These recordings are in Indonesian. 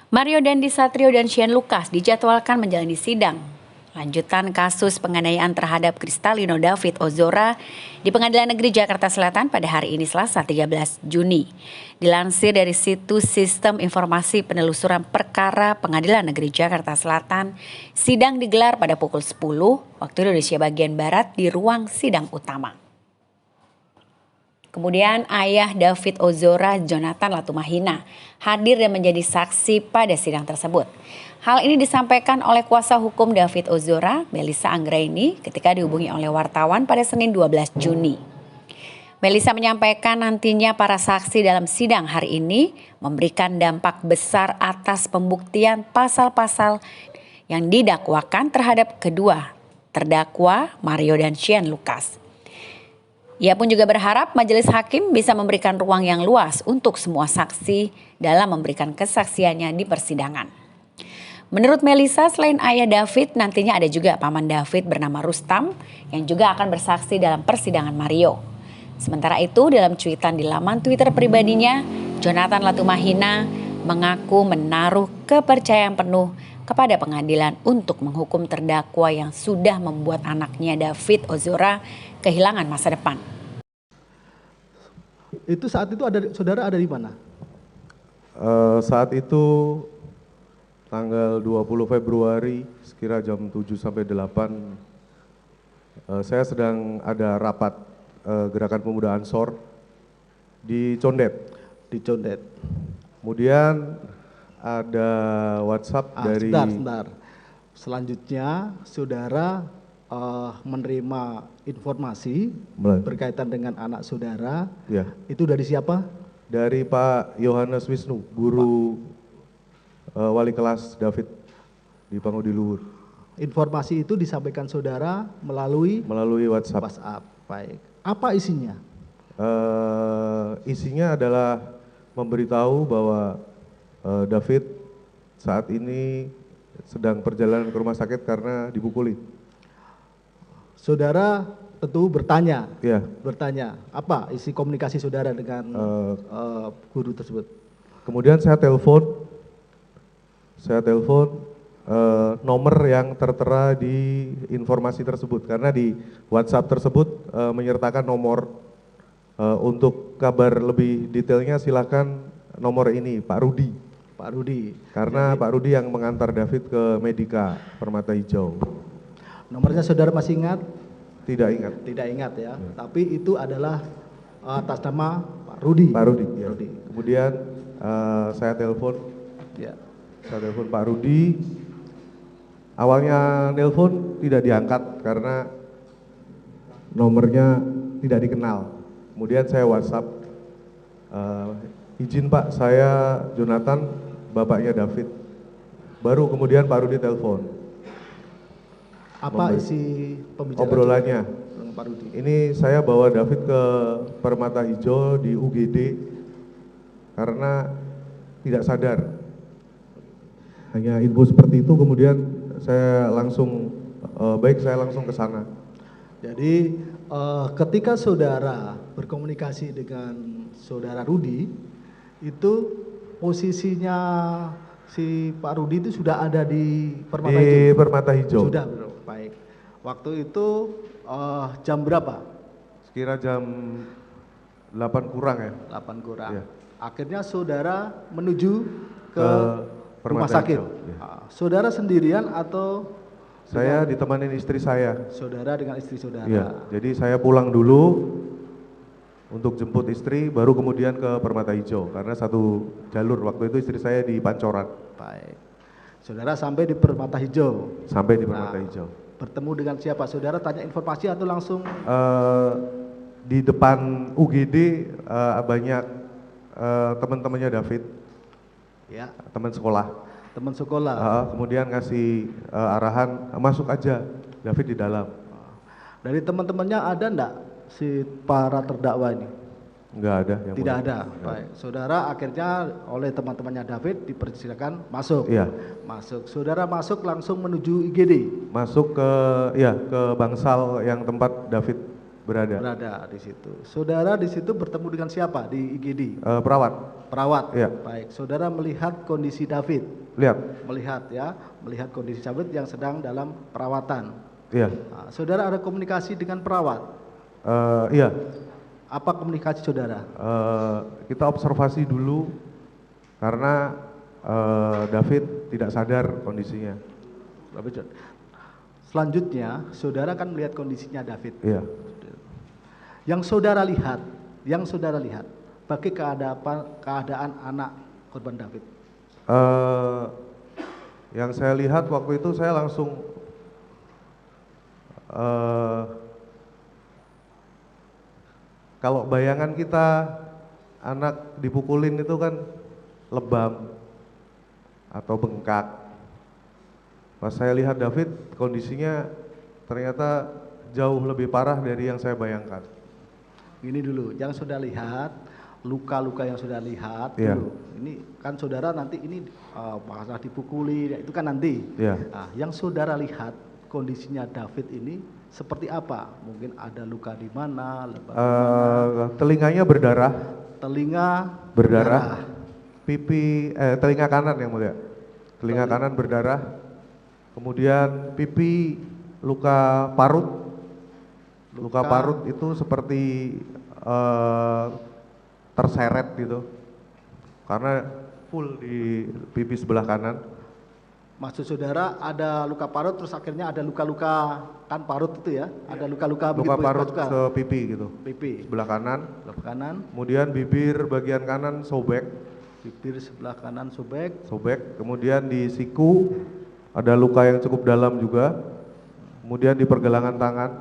Mario Dandi Satrio dan Shane Lucas dijadwalkan menjalani sidang lanjutan kasus penganiayaan terhadap Kristalino David Ozora di Pengadilan Negeri Jakarta Selatan pada hari ini Selasa 13 Juni. Dilansir dari situs Sistem Informasi Penelusuran Perkara Pengadilan Negeri Jakarta Selatan, sidang digelar pada pukul 10 waktu Indonesia bagian Barat di ruang sidang utama. Kemudian ayah David Ozora, Jonathan Latumahina, hadir dan menjadi saksi pada sidang tersebut. Hal ini disampaikan oleh kuasa hukum David Ozora, Melissa Anggraini, ketika dihubungi oleh wartawan pada Senin 12 Juni. Melissa menyampaikan nantinya para saksi dalam sidang hari ini memberikan dampak besar atas pembuktian pasal-pasal yang didakwakan terhadap kedua terdakwa Mario dan Shane Lucas. Ia pun juga berharap majelis hakim bisa memberikan ruang yang luas untuk semua saksi dalam memberikan kesaksiannya di persidangan. Menurut Melissa, selain ayah David, nantinya ada juga paman David bernama Rustam yang juga akan bersaksi dalam persidangan Mario. Sementara itu, dalam cuitan di laman Twitter pribadinya, Jonathan Latumahina mengaku menaruh kepercayaan penuh kepada pengadilan untuk menghukum terdakwa yang sudah membuat anaknya David Ozora kehilangan masa depan. Itu saat itu saudara ada di mana? Saat itu tanggal 20 Februari sekira jam 7 sampai 8 saya sedang ada rapat gerakan pemuda Ansor di Condet. Di Condet. Kemudian ada WhatsApp dari... Sebentar. Selanjutnya saudara menerima informasi berkaitan dengan anak saudara. Ya. Itu dari siapa? Dari Pak Yohanes Wisnu, guru wali kelas David di Pangudi Luhur. Informasi itu disampaikan saudara melalui WhatsApp. Baik. Apa isinya? Isinya adalah memberitahu bahwa David saat ini sedang perjalanan ke rumah sakit karena dipukuli. Saudara tentu bertanya. Ya. Bertanya, apa isi komunikasi saudara dengan guru tersebut? Kemudian saya telepon nomor yang tertera di informasi tersebut karena di WhatsApp tersebut menyertakan nomor. Untuk kabar lebih detailnya silakan nomor ini Pak Rudi. Pak Rudi. Karena Pak Rudi yang mengantar David ke Medika Permata Hijau. Nomornya saudara masih ingat? Tidak ingat. Tidak ingat ya. Tapi itu adalah atas nama Pak Rudi. Pak Rudi. Ya. Rudi. Kemudian saya telepon. Ya. Saya telepon Pak Rudi. Awalnya telepon tidak diangkat karena nomornya tidak dikenal. Kemudian saya WhatsApp. Izin Pak, saya Jonathan, bapaknya David. Baru kemudian Pak Rudi telepon. Apa isi pembicaraan obrolannya? Pak Rudi? Ini saya bawa David ke Permata Hijau di UGD karena tidak sadar. Hanya info seperti itu, kemudian saya langsung saya langsung ke sana. Jadi ketika saudara berkomunikasi dengan saudara Rudi, itu posisinya si Pak Rudi itu sudah ada di Permata Hijau? Di Permata Hijau. Sudah, bro. Baik. Waktu itu jam berapa? Sekira jam 8 kurang ya. 8 kurang. Ya. Akhirnya saudara menuju ke rumah Permata sakit. Hijau, ya. Saudara sendirian atau Saya ditemanin istri saya. saudara dengan istri saudara? Iya, jadi saya pulang dulu untuk jemput istri, baru kemudian ke Permata Hijau karena satu jalur. Waktu itu istri saya di Pancoran. Baik. Saudara sampai di Permata Hijau. Sampai di Permata Hijau. Bertemu dengan siapa? Saudara tanya informasi atau langsung? Di depan UGD banyak teman-temannya David. Ya. Teman sekolah. Teman sekolah. Kemudian ngasih arahan masuk aja, David di dalam. Dari teman-temannya ada enggak si para terdakwa ini? Enggak ada. Tidak ada. Baik. Saudara akhirnya oleh teman-temannya David dipersilakan masuk. Iya. Masuk. Saudara masuk langsung menuju IGD. Masuk ke Bangsal yang tempat David berada. Berada di situ. Saudara di situ bertemu dengan siapa di IGD? Perawat. Perawat. Iya. Baik. Saudara melihat kondisi David. Lihat. Melihat ya, melihat kondisi David yang sedang dalam perawatan. Iya. Nah, saudara ada komunikasi dengan perawat. Iya. Apa komunikasi saudara? Kita observasi dulu karena David tidak sadar kondisinya. Selanjutnya, saudara kan melihat kondisinya David. Iya. Yang saudara lihat, bagi keadaan anak korban David. Yang saya lihat waktu itu saya langsung kalau bayangan kita anak dipukulin itu kan lebam atau bengkak. Pas saya lihat David kondisinya ternyata jauh lebih parah dari yang saya bayangkan. Ini dulu, yang saudara lihat, luka-luka yang saudara lihat Iya. dulu. Ini kan saudara nanti ini masalah dipukuli, itu kan nanti. Iya. Nah, yang saudara lihat kondisinya David ini seperti apa? Mungkin ada luka di mana? Telinganya berdarah. Telinga Berdarah. Pipi, telinga kanan yang mulia. Telinga kanan berdarah. Kemudian pipi luka parut. Luka parut itu seperti terseret gitu. Karena full di pipi sebelah kanan. Maksud saudara ada luka parut terus akhirnya ada luka-luka kan parut itu ya? Ada luka-luka Luka begitu, parut juga. ke pipi gitu. Pipi Sebelah kanan. sebelah kanan, Kemudian bibir bagian kanan sobek. bibir sebelah kanan sobek. Kemudian di siku ada luka yang cukup dalam juga. Kemudian di pergelangan tangan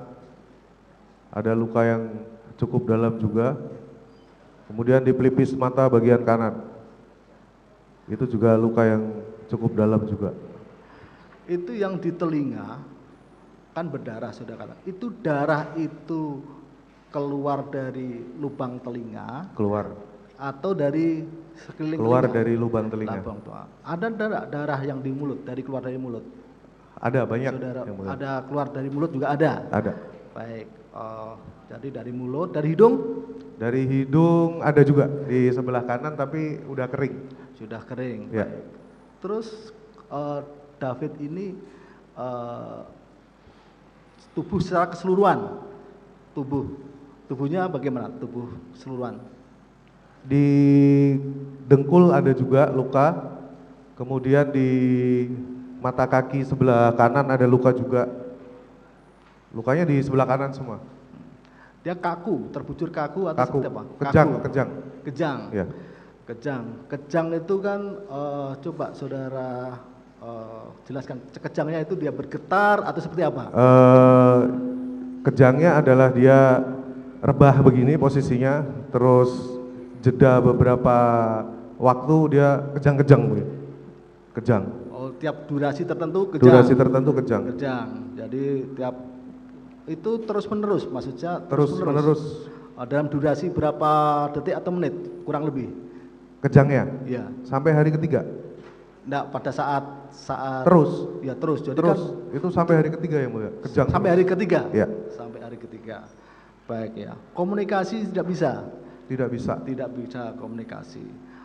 ada luka yang cukup dalam juga. Kemudian di pelipis mata bagian kanan itu juga luka yang cukup dalam juga. Itu yang di telinga kan berdarah saudara. Itu darah itu keluar dari lubang telinga Keluar dari sekeliling keluar telinga? dari lubang telinga. Lubang telinga. Ada darah yang di mulut, keluar dari mulut. Ada banyak Saudara, yang mulia. ada keluar dari mulut juga ada. Ada. Baik, jadi dari mulut, dari hidung Dari hidung ada juga di sebelah kanan tapi udah kering. sudah kering. Ya. Baik. Terus David ini tubuh secara keseluruhan, tubuhnya bagaimana? Tubuh keseluruhan. Di dengkul ada juga luka. Kemudian di mata kaki sebelah kanan ada luka juga. Lukanya di sebelah kanan semua. Dia kaku, terbujur kaku atau Kaku. seperti apa? Kejang, Kaku. kejang. Kejang. Ya. Kejang itu kan coba saudara jelaskan kejangnya itu dia bergetar atau seperti apa? Kejangnya adalah dia rebah begini posisinya, terus jeda beberapa waktu dia kejang-kejang begitu. Kejang. Oh, tiap durasi tertentu kejang. Durasi tertentu kejang. Kejang. Jadi tiap itu terus menerus, maksudnya Terus menerus dalam durasi berapa detik atau menit kurang lebih? kejangnya Ya. sampai hari ketiga. Enggak, pada saat Terus. ya terus. Jadi Terus kan itu sampai hari ketiga yang mulia. Kejang. sampai hari ketiga. Ya. Sampai hari ketiga. Baik ya. Komunikasi tidak bisa. Tidak bisa. Tidak bisa komunikasi.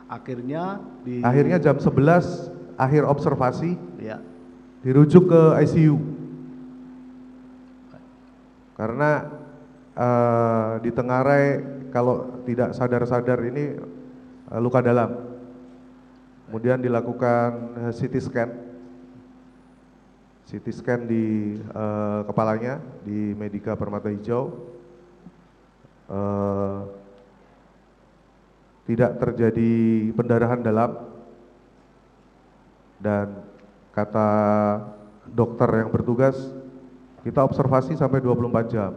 Akhirnya Akhirnya jam 11 akhir observasi ya. dirujuk ke ICU. Karena ditengarai kalau tidak sadar-sadar ini luka dalam. Kemudian dilakukan CT scan di kepalanya di Medika Permata Hijau. Tidak terjadi pendarahan dalam dan kata dokter yang bertugas kita observasi sampai 24 jam.